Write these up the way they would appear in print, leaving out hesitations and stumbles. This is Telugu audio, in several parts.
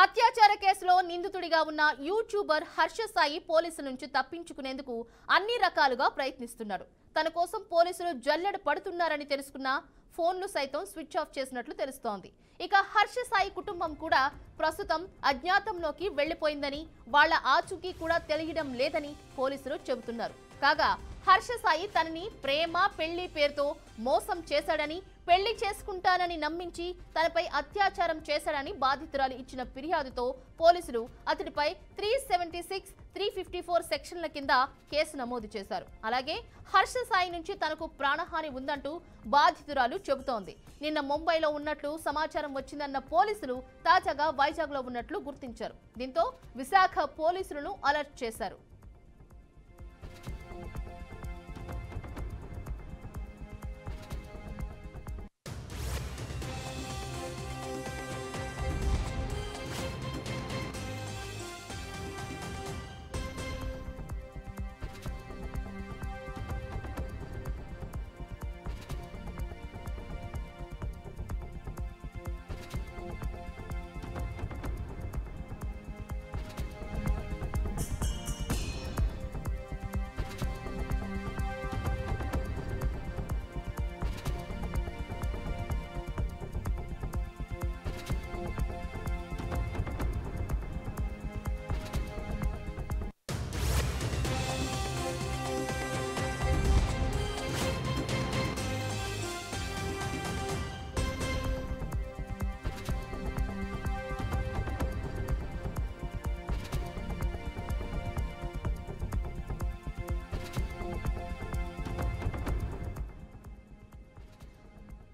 అత్యాచార కేసులో నిందితుడిగా ఉన్న యూట్యూబర్ హర్ష సాయి పోలీసుల నుంచి తప్పించుకునేందుకు అన్ని రకాలుగా ప్రయత్నిస్తున్నాడు. తన కోసం పోలీసులు జల్లెడ పడుతున్నారని తెలుసుకున్న ఫోన్లు సైతం స్విచ్ ఆఫ్ చేసినట్లు తెలుస్తోంది. ఇక హర్ష సాయి కుటుంబం కూడా ప్రస్తుతం అజ్ఞాతంలోకి వెళ్లిపోయిందని, వాళ్ల ఆచూకీ కూడా తెలియడం లేదని పోలీసులు చెబుతున్నారు. కాగా హర్ష సాయి తనని ప్రేమ పెళ్లి పేరుతో మోసం చేశాడని, పెళ్లి చేసుకుంటానని నమ్మించి తనపై అత్యాచారం చేశాడని బాధితురాలు ఇచ్చిన ఫిర్యాదుతో పోలీసులు అతడిపై 376, 354 సెక్షన్ల కింద కేసు నమోదు చేశారు. అలాగే హర్ష సాయి నుంచి తనకు ప్రాణహాని ఉందంటూ బాధితురాలు చెబుతోంది. నిన్న ముంబైలో ఉన్నట్లు సమాచారం వచ్చిందన్న పోలీసులు తాజాగా వైజాగ్లో ఉన్నట్లు గుర్తించారు. దీంతో విశాఖ పోలీసులను అలర్ట్ చేశారు.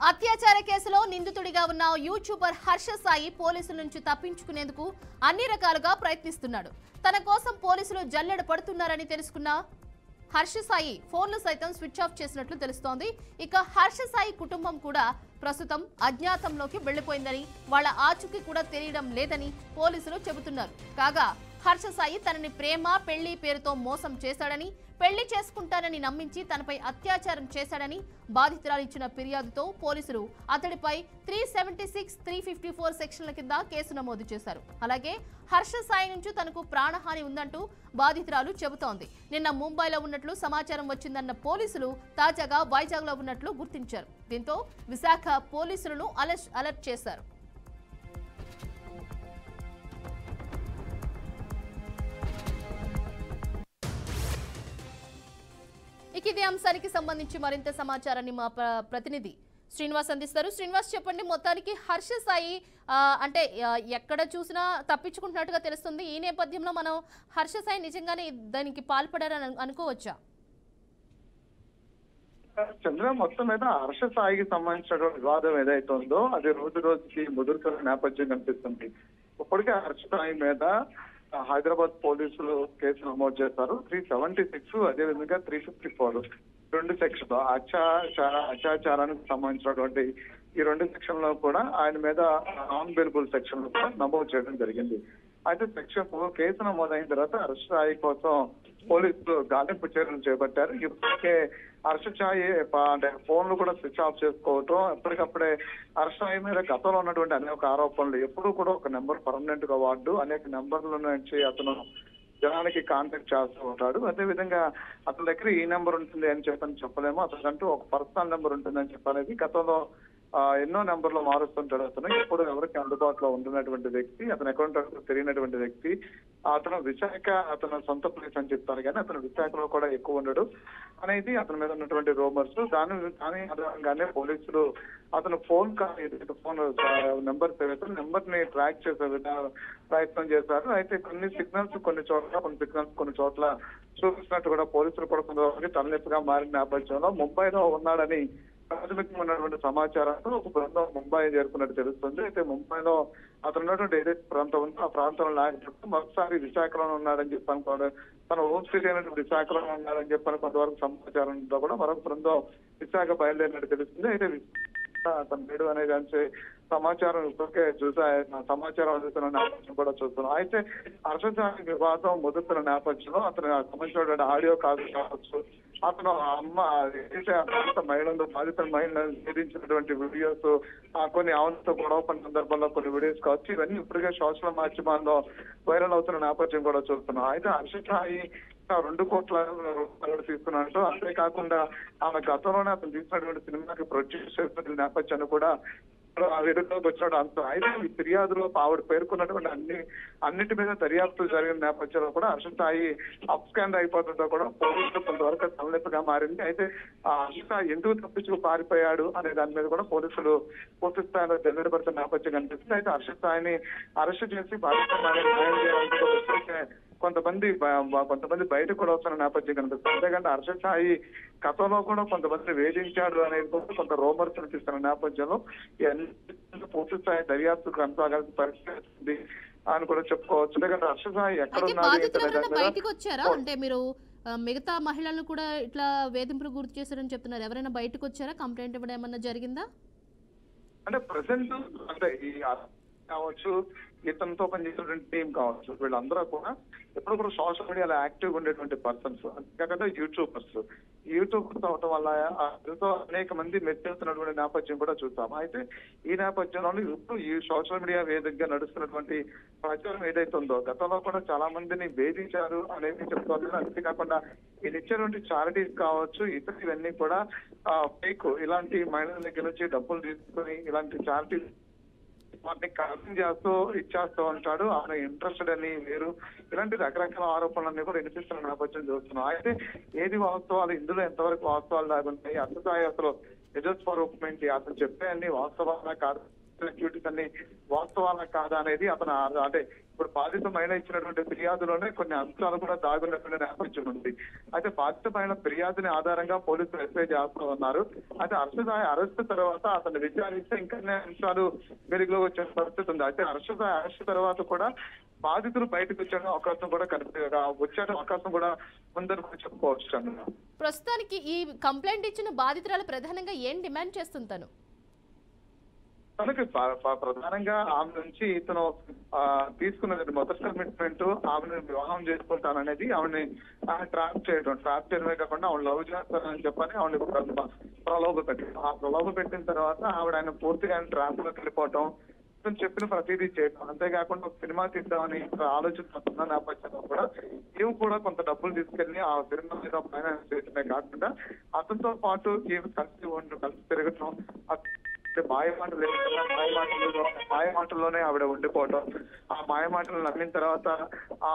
అత్యాచార కేసులో నిందితుడిగా ఉన్న యూట్యూబర్ హర్ష సాయి పోలీసుల నుంచి తప్పించుకునేందుకు అన్ని రకాలుగా ప్రయత్నిస్తున్నాడు. తన కోసం పోలీసులు జల్లెడ పడుతున్నారని తెలుసుకున్న హర్ష సాయి ఫోన్లు సైతం స్విచ్ ఆఫ్ చేసినట్లు తెలుస్తోంది. ఇక హర్ష సాయి కుటుంబం కూడా ప్రస్తుతం అజ్ఞాతంలోకి వెళ్లిపోయిందని, వాళ్ల ఆచూకీ కూడా తెలియడం లేదని పోలీసులు చెబుతున్నారు. కాగా హర్ష సాయి తనని ప్రేమ పెళ్లి పేరుతో మోసం చేశాడని, పెళ్లి చేసుకుంటానని నమ్మించి తనపై అత్యాచారం చేశాడని బాధితురాలు ఇచ్చిన ఫిర్యాదుతో పోలీసులు అతడిపై 376, 354 సెక్షన్ల కింద కేసు నమోదు చేశారు. అలాగే హర్ష సాయి నుంచి తనకు ప్రాణహాని ఉందంటూ బాధితురాలు చెబుతోంది. నిన్న ముంబైలో ఉన్నట్లు సమాచారం వచ్చిందన్న పోలీసులు తాజాగా వైజాగ్లో ఉన్నట్లు గుర్తించారు. దీంతో విశాఖ పోలీసులను అలర్ట్ చేశారు. ఇక ఇదే అంశానికి సంబంధించి మరింత సమాచారాన్ని మా ప్రతినిధి శ్రీనివాస్ అందిస్తారు. శ్రీనివాస్, చెప్పండి, మొత్తానికి హర్ష సాయి అంటే ఎక్కడ చూసినా తప్పించుకుంటున్నట్టుగా తెలుస్తుంది. ఈ నేపథ్యంలో మనం హర్ష సాయి నిజంగానే దానికి పాల్పడారని అనుకోవచ్చా? చంద్ర, మొత్తం మీద హర్ష సాయికి సంబంధించిన వివాదం ఏదైతే ఉందో అది రోజు రోజుకి ముదురుతున్న నేపథ్యం కనిపిస్తుంది. ఇప్పటికే హర్ష సాయి మీద హైదరాబాద్ పోలీసులు కేసు నమోదు చేశారు. 376, అదేవిధంగా 354 రెండు సెక్షన్లు అత్యాచారానికి సంబంధించినటువంటి ఈ రెండు సెక్షన్ లో కూడా ఆయన మీద నాన్ బెయిలబుల్ సెక్షన్ కూడా నమోదు చేయడం జరిగింది. అయితే సెక్షన్ కేసు నమోదైన తర్వాత హర్ష సాయి కోసం పోలీసులు గాలింపు చర్యలు చేపట్టారు. ఇప్పటికే హర్ష సాయి అంటే ఫోన్లు కూడా స్విచ్ ఆఫ్ చేసుకోవటం, ఎప్పటికప్పుడే హర్ష సాయి మీద గతంలో ఉన్నటువంటి అనేక ఆరోపణలు, ఎప్పుడు కూడా ఒక నెంబర్ పర్మనెంట్ గా వాడు అనేక నెంబర్ల నుంచి అతను జనానికి కాంటాక్ట్ చేస్తూ ఉంటాడు. అదేవిధంగా అతని దగ్గర ఈ నెంబర్ ఉంటుంది అని చెప్పలేము, అతనికంటూ ఒక పర్సనల్ నెంబర్ ఉంటుందని చెప్పనేది గతంలో ఎన్నో నెంబర్లు మారుస్తుంటాడు. అతను ఎప్పుడు ఎవరికి అందుబాటులో ఉంటున్నటువంటి వ్యక్తి, అతను అకౌంట్ తెలియనటువంటి వ్యక్తి. అతను విశాఖ అతను సొంత ప్లేస్ అని చెప్తారు, కానీ అతను విశాఖలో కూడా ఎక్కువ ఉండడు అనేది అతని మీద ఉన్నటువంటి రూమర్స్. దాని ఆధారంగానే పోలీసులు అతను ఫోన్ నెంబర్ ని ట్రాక్ చేసే ప్రయత్నం చేశారు. అయితే కొన్ని సిగ్నల్స్ కొన్ని చోట్ల చూపిస్తున్నట్టు కూడా పోలీసులు కూడా కొంతవరకు తలనొప్పిగా మారిన నేపథ్యంలో ముంబైలో ఉన్నాడని ప్రాథమికంగా ఉన్నటువంటి సమాచారంతో ఒక బృందం ముంబై చేరుకున్నట్టు తెలుస్తుంది. అయితే ముంబైలో అతను ఉన్నటువంటి ఏదైతే ప్రాంతం ఉందో ఆ ప్రాంతంలో లేకపోతే మరోసారి విశాఖలో ఉన్నాడని చెప్పాను కూడా, తన హోమ్ సిటీ అయినటువంటి విశాఖలో ఉన్నాడని చెప్పని కొంతవరకు సమాచారంతో కూడా మరొక బృందం విశాఖ బయలుదేరినట్టు తెలుస్తుంది. అయితే అతను లేడు అనే దాని సమాచారం ఇప్పటికే సమాచారం అందుతున్న నేపథ్యం కూడా చూస్తున్నాం. అయితే హర్ష సాయి వివాదం మొదలుతున్న నేపథ్యంలో అతను సంబంధించినటువంటి ఆడియో కాల్స్ కావచ్చు, అతను బాధిత మహిళలను వేధించినటువంటి వీడియోస్, కొన్ని ఆవులతో గొడవ పడిన సందర్భంలో కొన్ని వీడియోస్ కావచ్చు, ఇవన్నీ ఇప్పటికే సోషల్ మాధ్యమాల్లో వైరల్ అవుతున్న నేపథ్యం కూడా చూస్తున్నాం. అయితే హర్ష సాయి 2 కోట్ల రూపాయలు తీసుకున్నట్టు, అంతేకాకుండా ఆమె గతంలోనే అతను తీసినటువంటి సినిమాకి ప్రొడ్యూస్ చేసిన నేపథ్యాన్ని కూడా వెలుగులోకి వచ్చినట్టు అంశం. అయితే ఈ ఫిర్యాదులో ఆవిడ పేర్కొన్నటువంటి అన్నిటి మీద దర్యాప్తు జరిగిన నేపథ్యంలో కూడా హర్ష సాయి అప్ స్కాండ్ అయిపోతుందో కూడా పోలీసులు కొంతవరకు తలనొప్పిగా మారింది. అయితే ఆ హర్ష సాయి ఎందుకు తప్పించుకు పారిపోయాడు అనే దాని మీద కూడా పోలీసులు పూర్తి స్థాయిలో జల్లెడబడుతున్న నేపథ్యం కనిపిస్తుంది. అయితే హర్ష సాయిని అరెస్ట్ చేసి బాధితులను న్యాయం చేయాలంటే కొంతమంది బయటకు కూడా వస్తున్న నేపథ్యం కనిపిస్తుంది. అంతేకాదు హర్ష సాయి గతంలో కూడా కొంతమంది వేధించాడు అనేది కూడా కొంత రూమర్స్ కనిపిస్తున్న నేపథ్యంలో పూర్తి స్థాయి దర్యాప్తు కొనసాగాల్సిన పరిస్థితి అని కూడా చెప్పుకోవచ్చు. అంతేకాదు హర్ష సాయి ఎక్కడ బయటకు వచ్చారా? అంటే మీరు మిగతా మహిళలను కూడా ఇట్లా వేధింపులు గుర్తు చేశారని చెప్తున్నారు. ఎవరైనా బయటకు వచ్చారా? కంప్లైంట్ ఇవ్వడం ఏమన్నా జరిగిందా? అంటే ప్రెసెంట్ అంటే ఈ కావచ్చు, ఇతనితో పనిచేసేటువంటి టీం కావచ్చు, వీళ్ళందరూ కూడా ఎప్పుడు కూడా సోషల్ మీడియాలో యాక్టివ్ ఉండేటువంటి పర్సన్స్. అంతేకాకుండా యూట్యూబర్స్ అవటం వల్ల అందుతో అనేక మంది మెచ్చేస్తున్నటువంటి నేపథ్యం కూడా చూస్తాం. అయితే ఈ నేపథ్యంలో ఇప్పుడు ఈ సోషల్ మీడియా వేదికగా నడుస్తున్నటువంటి ప్రచారం ఏదైతే ఉందో, గతంలో కూడా చాలా మందిని వేధించారు అనేది చెప్తోంది. అంతేకాకుండా వీళ్ళు ఇచ్చేటువంటి చారిటీస్ కావచ్చు, ఇవన్నీ కూడా ఫేక్. ఇలాంటి మహిళల దగ్గర నుంచి డబ్బులు తీసుకుని ఇలాంటి చారిటీస్ వాటిని కలెక్షన్ చేస్తూ ఇచ్చేస్తూ ఉంటాడు, ఆయన ఇంట్రెస్టెడ్ అని వేరు, ఇలాంటి రకరకాల ఆరోపణలన్నీ కూడా వినిపిస్తున్న నేపథ్యం చూస్తున్నాం. అయితే ఏది వాస్తవాలు, ఇందులో ఎంతవరకు వాస్తవాలు దాగుంటాయి, అసలు నిజస్వరూపం ఏంటి, అతను చెప్పే అన్ని వాస్తవాలా కాదు, యాక్టివిటీస్ అన్ని వాస్తవాలా కాదా అనేది అతను అంటే ఇప్పుడు బాధిత మహిళ ఇచ్చినటువంటి ఫిర్యాదులోనే కొన్ని అంశాలు కూడా దాగున్నటువంటి నేపథ్యం ఉంది. అయితే బాధిత మహిళ ఫిర్యాదుని ఆధారంగా పోలీసులు ఎస్ఐ చేస్తూ ఉన్నారు. అయితే హర్ష సాయి అరెస్ట్ తర్వాత అతను విచారిస్తే ఇంకా అంశాలు వెలుగులోకి వచ్చే పరిస్థితి ఉంది. అయితే హర్ష సాయి అరెస్ట్ తర్వాత కూడా బాధితులు బయటకు వచ్చే అవకాశం కూడా వచ్చే అవకాశం కూడా ఉందని కూడా చెప్పుకోవచ్చు. ప్రస్తుతానికి ఈ కంప్లైంట్ ఇచ్చిన బాధితురాలు ప్రధానంగా ఏం డిమాండ్ చేస్తుంటాను? తనకి ప్రధానంగా ఆమె నుంచి ఇతను తీసుకున్నది మొదటి కమిట్మెంట్, ఆమెను వివాహం చేసుకుంటాననేది ఆమెని ట్రాప్ చేయడమే కాకుండా ఆవిడ లవ్ చేస్తానని చెప్పని ఆవిడ ప్రలోభ పెట్టాడు. ఆ ప్రలోభ పెట్టిన తర్వాత ఆవిడ ఆయన పూర్తిగా ట్రాప్ లోకి వెళ్ళిపోవటం, చెప్పిన ప్రతిదీ చేయటం, అంతేకాకుండా సినిమా తీద్దామని ఆలోచిస్తున్న నేపథ్యంలో కూడా ఈమె కూడా కొంత డబ్బులు తీసుకెళ్లి ఆ సినిమా మీద ఫైనాన్స్ చేయడమే కాకుండా అతనితో పాటు ఈమె కలిసి తిరగటం, మాయమాటల్లోనే ఆవిడ ఉండిపోవటం, ఆ మాయమాటలు నమ్మిన తర్వాత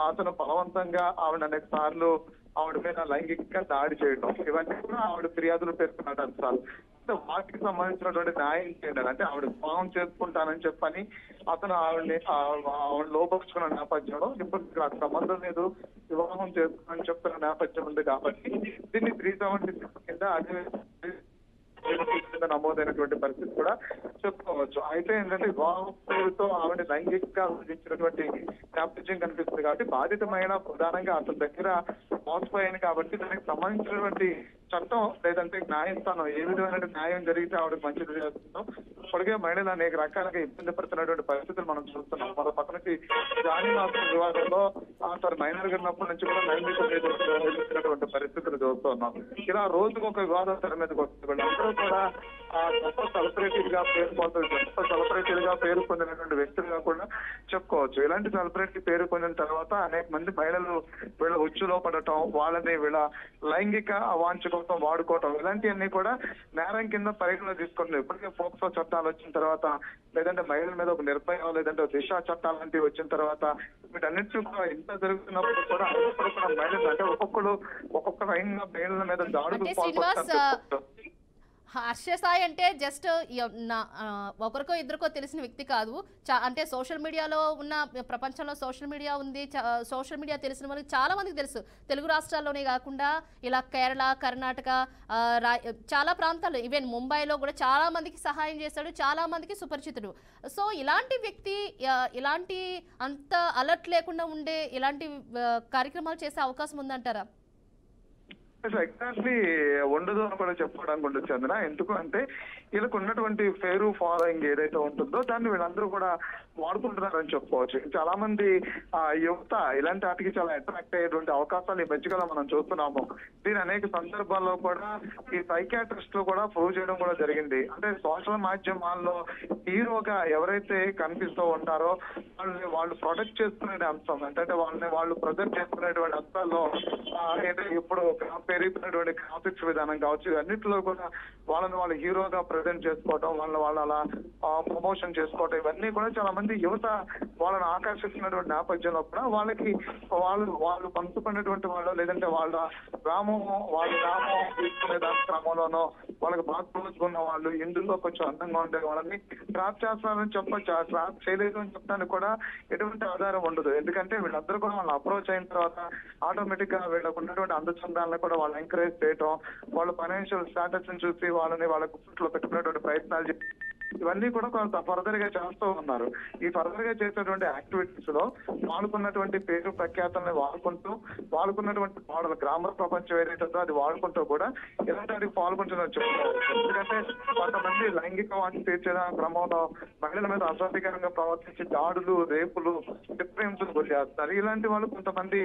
అతను బలవంతంగా ఆవిడ అనేక సార్లు ఆవిడ మీద లైంగికంగా దాడి చేయడం, ఇవన్నీ కూడా ఆవిడ ఫిర్యాదులు పేర్కొన్నాడు అంశాలు. వాటికి సంబంధించినటువంటి న్యాయం చేయాలి. అంటే ఆవిడ వివాహం చేసుకుంటానని చెప్పని అతను ఆవిడ లోపరుచుకున్న నేపథ్యంలో ఇప్పుడు ఆ సంబంధం లేదు, వివాహం చేసుకోమని చెప్తున్న నేపథ్యం ఉంది కాబట్టి దీన్ని 376 కింద అదే నమోదైనటువంటి పరిస్థితి కూడా చెప్పుకోవచ్చు. అయితే ఏంటంటే వివాహం పేరుతో ఆవిడ లైంగికంగా విధించినటువంటి నేపథ్యం కనిపిస్తుంది కాబట్టి బాధితమైన ప్రధానంగా అతని దగ్గర మోసపోయాను కాబట్టి దానికి సంబంధించినటువంటి చట్టం లేదంటే న్యాయస్థానం ఏ విధమైన న్యాయం జరిగితే ఆవిడకి మంచిది చేస్తుందో ఇప్పటికే మహిళలు అనేక రకాలుగా ఇబ్బంది పడుతున్నటువంటి పరిస్థితులు మనం చూస్తున్నాం. మరో పక్క నుంచి జానీ మాస్టర్ వివాదంలో తను మైనర్ గా ఉన్నప్పటి నుంచి కూడా లైంగిక పరిస్థితులు చూస్తున్నాం. ఇలా రోజుకు ఒక వివాదం తెర మీదకి వస్తుంది. వీళ్ళందరూ కూడా గొప్ప సెలబ్రిటీలు గా పేరు పొందినటువంటి వ్యక్తులుగా కూడా చెప్పుకోవచ్చు. ఇలాంటి సెలబ్రిటీ పేరు పొందిన తర్వాత అనేక మంది మహిళలు వీళ్ళ ఉచ్చులో పడటం, వాళ్ళని వీళ్ళ లైంగిక అవాంఛ కోసం వాడుకోవటం, ఇలాంటివన్నీ కూడా నేరం కింద పరిగణలో తీసుకుంటున్నారు. ఇప్పటికే పోక్సో చట్టాలు వచ్చిన తర్వాత, లేదంటే మహిళల మీద ఒక నిర్భయం, లేదంటే దిశ చట్టాలు లాంటివి వచ్చిన తర్వాత వీటన్నిటి కూడా ఇంత జరుగుతున్నప్పుడు కూడా మహిళలు అంటే ఒక్కొక్క మహిళల మీద దాడులు పాల్పడుతున్నారు. హర్ష సాయి అంటే జస్ట్ ఒకరికో ఇద్దరికో తెలిసిన వ్యక్తి కాదు. అంటే సోషల్ మీడియాలో ఉన్న ప్రపంచంలో సోషల్ మీడియా ఉంది, సోషల్ మీడియా తెలిసిన వాళ్ళకి చాలా మందికి తెలుసు. తెలుగు రాష్ట్రాల్లోనే కాకుండా ఇలా కేరళ, కర్ణాటక, చాలా ప్రాంతాల్లో, ఈవెన్ ముంబైలో కూడా చాలా మందికి సహాయం చేశాడు, చాలా మందికి సుపరిచితుడు. సో ఇలాంటి వ్యక్తి ఇలాంటి అంత అలర్ట్ లేకుండా ఉండే ఇలాంటి కార్యక్రమాలు చేసే అవకాశం ఉందంటారా? ఎగ్జాక్ట్లీ ఉండదు అని కూడా చెప్పుకోవడానికి ఉండొచ్చు చంద్ర. ఎందుకు అంటే వీళ్ళకు ఉన్నటువంటి పేరు ఫాలోయింగ్ ఏదైతే ఉంటుందో దాన్ని వీళ్ళందరూ కూడా వాడుకుంటున్నారని చెప్పుకోవచ్చు. చాలా మంది యువత ఇలాంటి వాటికి చాలా అట్రాక్ట్ అయ్యేటువంటి అవకాశాలు ఈ మధ్యకాలం మనం చూస్తున్నాము. దీని అనేక సందర్భాల్లో కూడా ఈ సైకాట్రిస్ట్ కూడా ప్రూవ్ చేయడం కూడా జరిగింది. అంటే సోషల్ మాధ్యమాల్లో హీరోగా ఎవరైతే కనిపిస్తూ ఉంటారో వాళ్ళు ప్రొటెక్ట్ చేసుకునే అంశం అంటే వాళ్ళు ప్రజెంట్ చేసుకునేటువంటి అంశాల్లో ఇప్పుడు పెరిగిపోయినటువంటి గ్రాఫిక్స్ విధానం కావచ్చు, అన్నింటిలో కూడా వాళ్ళు హీరోగా ప్రజెంట్ చేసుకోవటం, వాళ్ళు అలా ప్రమోషన్ చేసుకోవటం, ఇవన్నీ కూడా చాలా మంది యువత వాళ్ళని ఆకర్షిస్తున్నటువంటి నేపథ్యంలో కూడా వాళ్ళు పంచుకున్నటువంటి వాళ్ళు లేదంటే వాళ్ళ గ్రామం తీసుకునే దాని క్రమంలోనో వాళ్ళకి బాగా క్లోజ్గా వాళ్ళు ఇందులో కొంచెం అందంగా ఉండే వాళ్ళని ట్రాప్ చేస్తారని చెప్పొచ్చు. ఆ ట్రాప్ చేయలేదు అని చెప్పడానికి కూడా ఎటువంటి ఆధారం ఉండదు. ఎందుకంటే వీళ్ళందరూ కూడా వాళ్ళు అప్రోచ్ అయిన తర్వాత ఆటోమేటిక్ గా వీళ్ళకు ఉన్నటువంటి అందచందాలను కూడా వాళ్ళు ఎంకరేజ్ చేయటం, వాళ్ళ ఫైనాన్షియల్ స్టాటస్ ని చూసి వాళ్ళని వాళ్ళ గుర్తులో పెట్టుకునేటువంటి ప్రయత్నాలు ఇవన్నీ కూడా కొంత ఫర్దర్ గా చేస్తూ ఉన్నారు. ఈ ఫర్దర్ గా చేసేటువంటి యాక్టివిటీస్ లో వాళ్ళకున్నటువంటి పేరు ప్రఖ్యాతల్ని వాళ్ళకున్నటువంటి మోడల్ గ్రామర్ ప్రపంచం ఏదైతే ఉందో అది వాడుకుంటూ కూడా ఇలాంటి వాటికి పాల్గొంటున్నారు చెప్పుకోవచ్చు. ఎందుకంటే కొంతమంది లైంగిక వాంఛ తీర్చే క్రమంలో మహిళల మీద అసభ్యకరంగా ప్రవర్తించి దాడులు, రేపులు, డిఫరెన్స్లు గురి చేస్తారు. ఇలాంటి వాళ్ళు కొంతమంది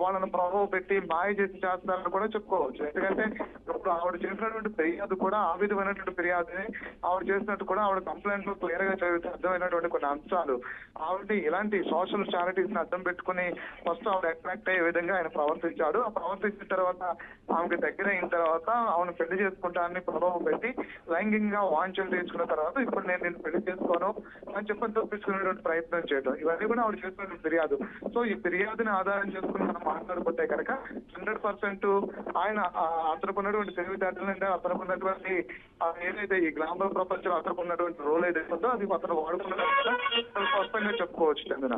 వాళ్ళని ప్రభావం పెట్టి మాయ చేసి చేస్తారని కూడా చెప్పుకోవచ్చు. ఎందుకంటే ఇప్పుడు ఆవిడ చేసినటువంటి ఫిర్యాదు కూడా ఆ విధమైనటువంటి ఫిర్యాదుని ఆవిడ చేసినట్టు కూడా ఆవిడ కంప్లైంట్ లో క్లియర్ గా చదివితే అర్థమైనటువంటి కొన్ని అంశాలు ఆవిడ ఇలాంటి సోషల్ చారిటీస్ ని అర్థం పెట్టుకుని ఫస్ట్ ఆవిడ అట్రాక్ట్ అయ్యే విధంగా ఆయన ప్రవర్తించాడు. ఆ ప్రవర్తించిన తర్వాత ఆమెకి దగ్గర అయిన తర్వాత ఆమెను పెళ్లి చేసుకుంటానని ప్రభావం పెట్టి లైంగికంగా వాంఛలు తీసుకున్న తర్వాత ఇప్పుడు నేను పెళ్లి చేసుకోను అని చెప్పని తప్పించుకునేటువంటి ప్రయత్నం చేయడం, ఇవన్నీ కూడా ఆవిడ చేస్తున్న ఫిర్యాదు. సో ఈ ఫిర్యాదుని ఆధారం చేసుకుని మనం మాట్లాడుకుంటే కనుక 100% ఆయన అతనుకున్నటువంటి తెలివితేటలు అంటే అతనుకున్నటువంటి ఏదైతే ఈ గ్రామ ప్రపంచంలో అతనుకున్నటువంటి రోల్ ఏదైతే ఉందో అది అతను వాడుకున్నట్టుగా స్పష్టంగా చెప్పుకోవచ్చు చందన.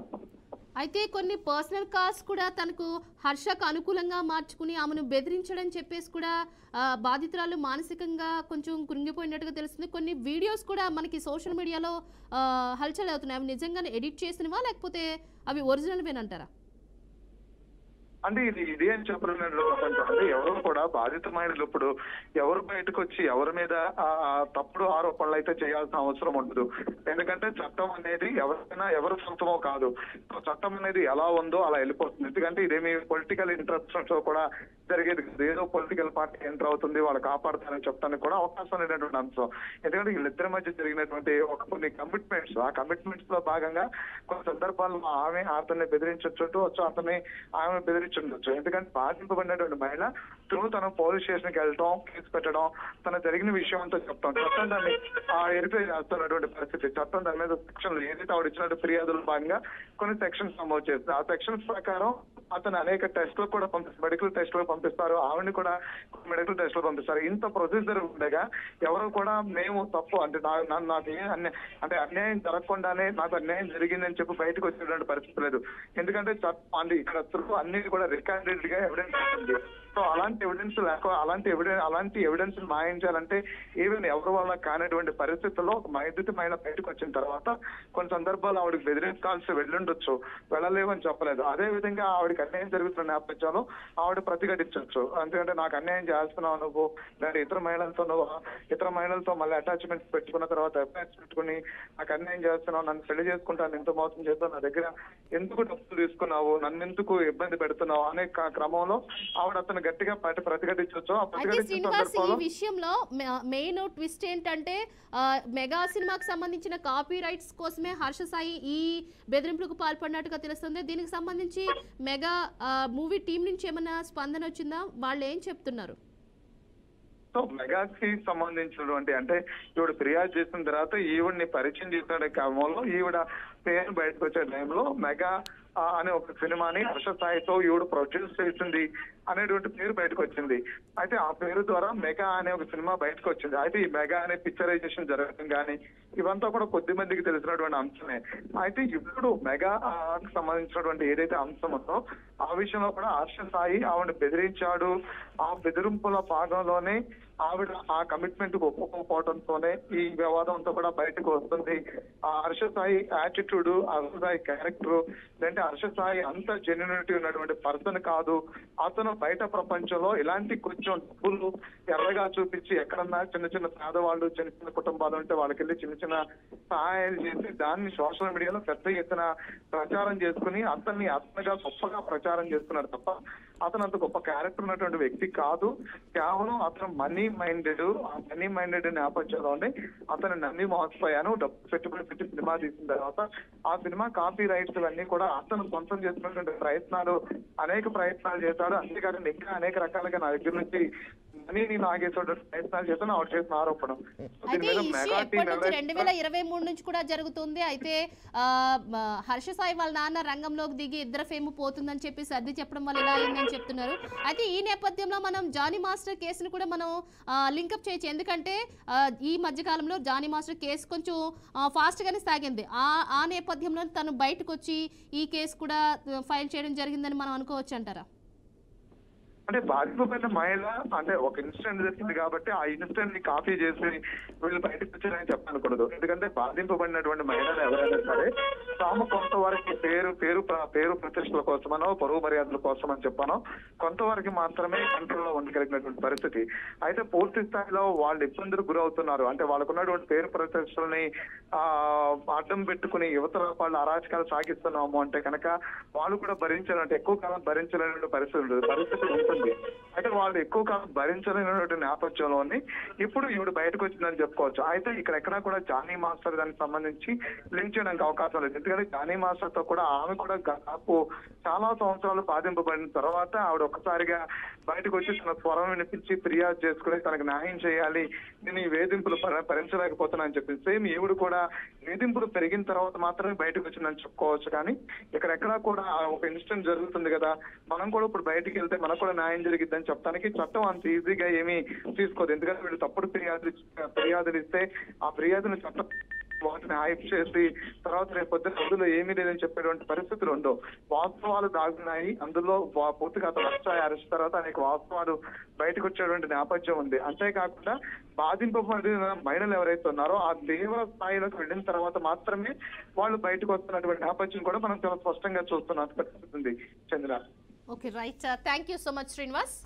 అయితే కొన్ని పర్సనల్ కాల్స్ కూడా తనకు హర్షకు అనుకూలంగా మార్చుకుని ఆమెను బెదిరించడం చెప్పేసి కూడా బాధితురాలు మానసికంగా కొంచెం కృంగిపోయినట్టుగా తెలుస్తుంది. కొన్ని వీడియోస్ కూడా మనకి సోషల్ మీడియాలో హల్చల్ అవుతున్నాయి. అవి నిజంగానే ఎడిట్ చేసినవా లేకపోతే అవి ఒరిజినల్వేనంటారా? అంటే ఇది అని చెప్పలేదు. అంటే ఎవరు కూడా బాధిత మహిళలు ఇప్పుడు ఎవరు బయటకు వచ్చి ఎవరి మీద తప్పుడు ఆరోపణలు అయితే చేయాల్సిన అవసరం ఉండదు. ఎందుకంటే చట్టం అనేది ఎవరైనా ఎవరు సొంతమో కాదు. చట్టం అనేది ఎలా ఉందో అలా వెళ్ళిపోతుంది. ఎందుకంటే ఇదేమి పొలిటికల్ ఇంట్రెస్ట్ కూడా జరిగేది కాదు. ఏదో పొలిటికల్ పార్టీ ఎంటర్ అవుతుంది వాళ్ళు కాపాడుతారని చెప్పడానికి కూడా అవకాశం లేనటువంటి అంశం. ఎందుకంటే వీళ్ళిద్దరి మధ్య జరిగినటువంటి కొన్ని కమిట్మెంట్స్, ఆ కమిట్మెంట్స్ లో భాగంగా కొన్ని సందర్భాల్లో ఆమె అతన్ని బెదిరించవచ్చు, అతన్ని ఆమె బెదిరించవచ్చు. ఎందుకంటే బాధింపబడినటువంటి మహిళ తన పోలీస్ స్టేషన్ కి వెళ్ళటం, కేసు పెట్టడం, తన జరిగిన విషయం అంతా చెప్తాం. చట్టం దాన్ని వెరిఫై చేస్తున్నటువంటి పరిస్థితి. చట్టం దాని మీద సెక్షన్లు ఏదైతే ఆవిడ ఇచ్చినట్టు ఫిర్యాదుల భాగంగా కొన్ని సెక్షన్స్ నమోదు చేస్తుంది. ఆ సెక్షన్స్ ప్రకారం అతను అనేక టెస్టులకు కూడా మెడికల్ టెస్టులకు పంపిస్తారు, ఆవిడని కూడా మెడికల్ టెస్టులు పంపిస్తారు. ఇంత ప్రొసీజర్ ఉండగా ఎవరు కూడా మేము తప్పు అంటే నాకు అన్యాయం జరగకుండానే నాకు అన్యాయం జరిగిందని చెప్పి బయటకు వచ్చేటువంటి పరిస్థితి లేదు. ఎందుకంటే ఇక్కడ అన్ని కూడా రికార్డెడ్ గా ఎవిడెన్స్ ఉంటుంది. సో అలాంటి ఎవిడెన్స్ మాయించాలంటే ఈవెన్ ఎవరి వల్ల కానిటువంటి పరిస్థితుల్లో ఒక ఎదుటి మహిళ బయటకు వచ్చిన తర్వాత కొన్ని సందర్భాలు ఆవిడకి బెదిరింపు కాల్సి వెళ్ళుండొచ్చు, వెళ్ళలేవని చెప్పలేదు. అదే విధంగా ఆవిడకి అన్యాయం జరుగుతున్న నేపథ్యంలో ఆవిడ ప్రతిఘటించవచ్చు. ఎందుకంటే నాకు అన్యాయం చేస్తున్నావు నువ్వు, లేదా ఇతర మహిళలతో మళ్ళీ అటాచ్మెంట్స్ పెట్టుకున్న తర్వాత అఫైర్స్ పెట్టుకుని నాకు అన్యాయం చేస్తున్నావు, నన్ను పెళ్లి చేసుకుంటాను, ఎంత మోసం చేస్తావు, నా దగ్గర ఎందుకు డబ్బులు తీసుకున్నావు, నన్ను ఎందుకు ఇబ్బంది పెడుతున్నావు అనే క్రమంలో ఆవిడ అతను గట్టిగా ప్రతిఘటించవచ్చు. ఈ విషయంలో మెయిన్ ట్విస్ట్ ఏంటంటే మెగా సినిమాకి సంబంధించిన కాపీ రైట్స్ కోసమే హర్ష సాయి ఈ బెదిరింపులకు పాల్పడినట్టుగా తెలుస్తుంది. దీనికి సంబంధించి మెగా మూవీ టీం నుంచి ఏమైనా స్పందన వచ్చిందా? వాళ్ళు ఏం చెప్తున్నారు? సో మెగాకి సంబంధించినటువంటి అంటే ఈవిడ ఫిర్యాదు చేసిన తర్వాత ఈవిడ్ని పరిచయం చేసిన క్రమంలో ఈవిడ పేరు బయటకు వచ్చే టైంలో మెగా అనే ఒక సినిమాని హర్ష సాయితో ఈవిడ ప్రొడ్యూస్ చేసింది అనేటువంటి పేరు బయటకు వచ్చింది. అయితే ఆ పేరు ద్వారా మెగా అనే ఒక సినిమా బయటకు వచ్చింది. అయితే ఈ మెగా అనే పిక్చరైజేషన్ జరగడం కానీ ఇవంతా కూడా కొద్ది మందికి తెలిసినటువంటి అంశమే. అయితే ఇప్పుడు మెగా సంబంధించినటువంటి ఏదైతే అంశం ఉందో ఆ విషయంలో కూడా హర్ష సాయి ఆవిడ బెదిరించాడు. ఆ బెదిరింపుల భాగంలోనే ఆవిడ ఆ కమిట్మెంట్ కు ఒప్పుకోకపోవడంతోనే ఈ వివాదం అంతా కూడా బయటకు వస్తుంది. ఆ హర్ష సాయి యాటిట్యూడ్, హర్ష సాయి క్యారెక్టర్, లేదంటే హర్ష సాయి అంత జెన్యునిటీ ఉన్నటువంటి పర్సన్ కాదు. అతను బయట ప్రపంచంలో ఇలాంటి కొంచెం డబ్బులు ఎర్రగా చూపించి ఎక్కడన్నా చిన్న చిన్న పేదవాళ్ళు, చిన్న చిన్న కుటుంబాలు ఉంటే వాళ్ళకి వెళ్ళి చిన్న చిన్న సహాయాలు చేసి దాన్ని సోషల్ మీడియాలో పెద్ద ఎత్తున ప్రచారం చేసుకుని అతన్ని అతనుగా గొప్పగా ప్రచారం చేస్తున్నాడు తప్ప అతను అంత గొప్ప క్యారెక్టర్ ఉన్నటువంటి వ్యక్తి కాదు. కేవలం అతను మనీ మైండెడ్. ఆ మనీ మైండెడ్ నేపథ్యంలోనే అతను నమ్మి మోసపోయాను. డబ్బు పెట్టుబడి పెట్టి సినిమా తీసిన తర్వాత ఆ సినిమా కాపీ రైట్స్ అన్ని కూడా అతను సొంతం చేసినటువంటి అనేక ప్రయత్నాలు చేశాడు. అంతేకాకుండా ఇంకా అనేక రకాలుగా నా దగ్గర నుంచి మనీని లాగేసేటువంటి ప్రయత్నాలు చేస్తాను ఆవిడ చేసిన ఆరోపణ. అయితే ఈ ఇష్యూ ఎప్పటి నుంచి 2023 నుంచి కూడా జరుగుతుంది. అయితే హర్ష సాయి వాళ్ళ నాన్న రంగంలోకి దిగి ఇద్దరు ఫేమ్ పోతుందని చెప్పి సర్ది చెప్పడం వల్ల ఇలా అయిందని చెప్తున్నారు. అయితే ఈ నేపథ్యంలో మనం జానీ మాస్టర్ కేసును కూడా మనం లింకప్ చేయొచ్చు. ఎందుకంటే ఈ మధ్యకాలంలో జానీ మాస్టర్ కేసు కొంచెం ఫాస్ట్ గానే సాగింది. ఆ నేపథ్యంలో తను బయటకు వచ్చి ఈ కేసు కూడా ఫైల్ చేయడం జరిగిందని మనం అనుకోవచ్చు అంటారా? అంటే బాధింపబడిన మహిళ అంటే ఒక ఇన్సిడెంట్ జరిగింది కాబట్టి ఆ ఇన్సిడెంట్ ని కాపీ చేసి వీళ్ళు బయటకు వచ్చారని చెప్పనకూడదు. ఎందుకంటే బాధింపబడినటువంటి మహిళలు ఎవరైనా సరే తాము కొంతవరకు పేరు ప్రతిష్టల కోసమనో పరువు మర్యాదల కోసం అని చెప్పానో కొంతవరకు మాత్రమే కంట్రోల్లో ఉండగలిగినటువంటి పరిస్థితి. అయితే పూర్తి స్థాయిలో వాళ్ళు ఇబ్బందులకు గురవుతున్నారు. అంటే వాళ్ళకున్నటువంటి పేరు ప్రతిష్టలని అడ్డం పెట్టుకుని యువతల వాళ్ళు అరాచకాలు సాగిస్తున్నాము అంటే కనుక వాళ్ళు కూడా భరించాలంటే ఎక్కువ కాలం భరించలేనటువంటి పరిస్థితి ఉంటుంది. అయితే వాళ్ళు ఎక్కువ కాలం భరించలేనటువంటి నేపథ్యంలోనే ఇప్పుడు ఈవిడ బయటకు వచ్చిందని చెప్పుకోవచ్చు. అయితే ఎక్కడా కూడా జానీ మాస్టర్ దానికి సంబంధించి లింక్ చేయడానికి అవకాశం లేదు. ఎందుకంటే జానీ మాస్టర్ తో కూడా ఆమె కూడా దాదాపు చాలా సంవత్సరాలు బాధింపబడిన తర్వాత ఆవిడ ఒక్కసారిగా బయటకు వచ్చి తన స్వరం వినిపించి ఫిర్యాదు చేసుకుని తనకు న్యాయం చేయాలి, నేను ఈ వేధింపులు భరించలేకపోతున్నా అని చెప్పి సేమ్ ఈవిడ కూడా వేధింపులు పెరిగిన తర్వాత మాత్రమే బయటకు వచ్చిందని చెప్పుకోవచ్చు. కానీ ఎక్కడా కూడా ఒక ఇన్సిడెంట్ జరుగుతుంది కదా, మనం కూడా ఇప్పుడు బయటకు వెళ్తే మనకు కూడా న్యాయం జరిగిద్దని చెప్పడానికి చట్టం అంత ఈజీగా ఏమీ తీసుకోదు. ఎందుకంటే వీళ్ళు తప్పుడు ఫిర్యాదులు ఇస్తే ఆ ఫిర్యాదును చట్టం వాటిని హైప్ చేసి తర్వాత రేపు పొద్దున అందులో ఏమీ లేదని చెప్పేటువంటి పరిస్థితులు ఉండవు. వాస్తవాలు దాగున్నాయి అందులో. పూర్తిగా అతను అరెస్ట్ తర్వాత అనేక వాస్తవాలు బయటకు వచ్చేటువంటి నేపథ్యం ఉంది. అంతేకాకుండా బాధింపబడిన మహిళలు ఎవరైతే ఉన్నారో ఆ తీవ్ర స్థాయిలోకి వెళ్ళిన తర్వాత మాత్రమే వాళ్ళు బయటకు వస్తున్నటువంటి నేపథ్యం కూడా మనం చాలా స్పష్టంగా చూస్తున్న పరిస్థితి ఉంది. Chandra. Okay, right. Thank you so much Srinivas.